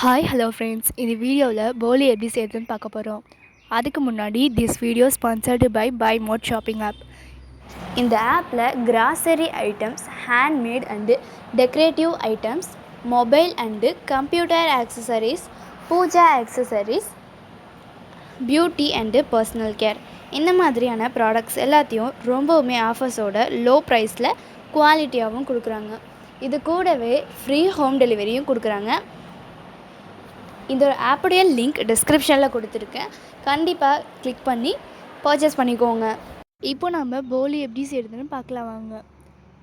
Hi hello friends, இந்த வீடியோவில் போலி எப்படி செய்யுதுன்னு பார்க்க போகிறோம். அதுக்கு முன்னாடி this video sponsored by mod shopping app. இந்த ஆப்பில் grocery items, handmade and decorative items, mobile and computer accessories, puja accessories, beauty and personal care இந்த மாதிரியான ப்ராடக்ட்ஸ் எல்லாத்தையும் ரொம்பவுமே ஆஃபர்ஸோட லோ ப்ரைஸில் குவாலிட்டியாகவும் கொடுக்குறாங்க. இது கூடவே ஃப்ரீ ஹோம் டெலிவரியும் கொடுக்குறாங்க. இந்த ஆப்புடைய லிங்க் டிஸ்கிரிப்ஷனில் கொடுத்துருக்கேன். கண்டிப்பாக கிளிக் பண்ணி பர்ச்சேஸ் பண்ணிக்கோங்க. இப்போ நம்ம போலி எப்படி செய்கிறதுன்னு பார்க்கலாம் வாங்க.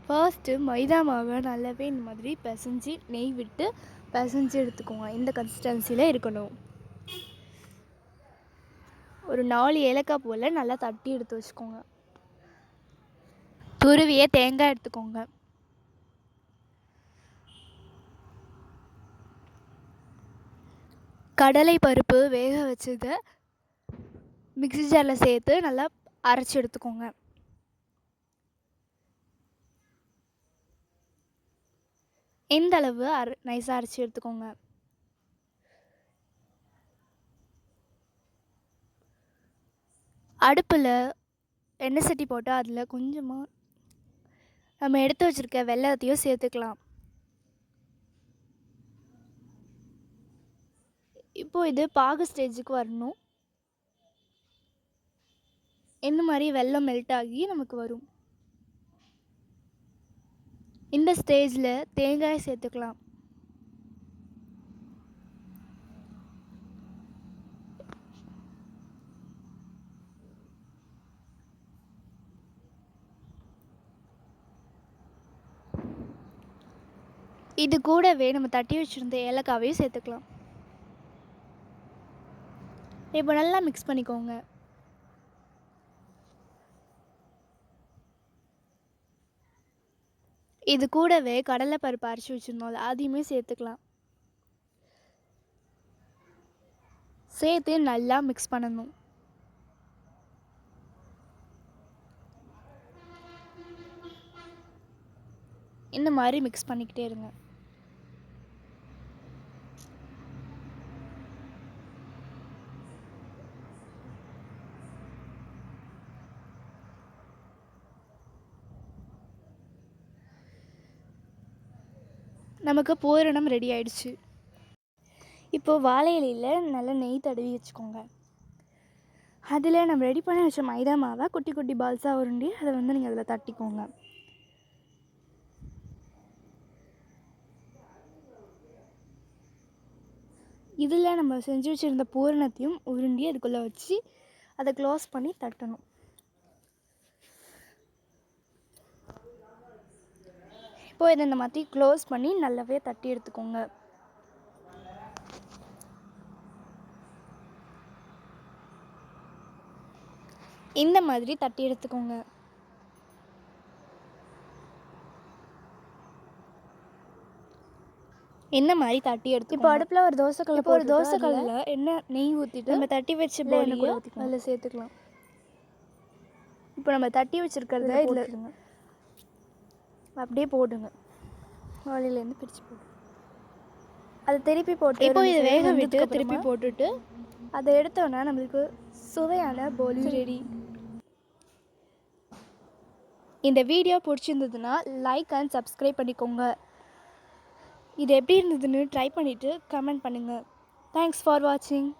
ஃபர்ஸ்ட்டு மைதா மாவை நல்லாவே இந்த மாதிரி பிசைஞ்சு நெய் விட்டு பிசைஞ்சு எடுத்துக்கோங்க. இந்த கன்சிஸ்டன்சியில் இருக்கணும். ஒரு 4 ஏலக்காய் போல் நல்லா தட்டி எடுத்து வச்சுக்கோங்க. துருவிய தேங்காய் எடுத்துக்கோங்க. கடலை பருப்பு வேக வச்சதை மிக்ஸி ஜாரில் சேர்த்து நல்லா அரைச்சி எடுத்துக்கோங்க. இந்த அளவு நைஸாக அரைச்சி எடுத்துக்கோங்க. அடுப்பில் எண்ணெய் சட்டி போட்டு அதில் கொஞ்சமாக நம்ம எடுத்து வச்சுருக்க வெல்லத்தையும் சேர்த்துக்கலாம். இப்போது இது பாகு ஸ்டேஜுக்கு வரணும். இந்த மாதிரி வெல்லம் மெல்ட் ஆகி நமக்கு வரும். இந்த ஸ்டேஜில் தேங்காய் சேர்த்துக்கலாம். இது கூடவே நம்ம தட்டி வச்சுருந்த ஏலக்காவையும் சேர்த்துக்கலாம். இப்போ நல்லா மிக்ஸ் பண்ணிக்கோங்க. இது கூடவே கடலை பருப்பு அரைச்சி வச்சுருந்தோம்ல, அதையுமே சேர்த்துக்கலாம். சேர்த்து நல்லா மிக்ஸ் பண்ணணும். இந்த மாதிரி மிக்ஸ் பண்ணிக்கிட்டே இருங்க. நமக்கு பூரணம் ரெடி ஆயிடுச்சு. இப்போது வாழை இலையில் நல்லா நெய் தடவி வச்சுக்கோங்க. அதில் நம்ம ரெடி பண்ணி வச்ச மைதா மாவை குட்டி குட்டி பால்ஸாக உருண்டி அதை நீங்கள் அதில் தட்டிக்கோங்க. இதில் நம்ம செஞ்சு வச்சுருந்த பூரணத்தையும் உருண்டி அதுக்குள்ளே வச்சு அதை க்ளோஸ் பண்ணி தட்டணும். இப்போது இதை இந்த மாதிரி க்ளோஸ் பண்ணி நல்லாவே தட்டி எடுத்துக்கோங்க. இந்த மாதிரி தட்டி எடுத்துக்கோங்க. இந்த மாதிரி தட்டி எடுத்து இப்போ அடுப்பில் ஒரு தோசைக்கல்லில் எண்ணெய் நெய் ஊற்றிட்டு நம்ம தட்டி வச்சு போலியை அதில் சேர்த்துக்கலாம். இப்போ நம்ம தட்டி வச்சுருக்கிறத இதில் அப்படியே போடுங்க. வாளிலேருந்து பிரித்து போடு. அதை திருப்பி போட்டு இப்போ இதை வேக விட்டு திருப்பி போட்டுட்டு அதை எடுத்தோன்னா நம்மளுக்கு சுவையான போலி ரெடி. இந்த வீடியோ பிடிச்சிருந்ததுன்னா லைக் அண்ட் சப்ஸ்கிரைப் பண்ணிக்கோங்க. இது எப்படி இருந்ததுன்னு ட்ரை பண்ணிவிட்டு கமெண்ட் பண்ணுங்கள். தேங்க்ஸ் ஃபார் வாட்சிங்.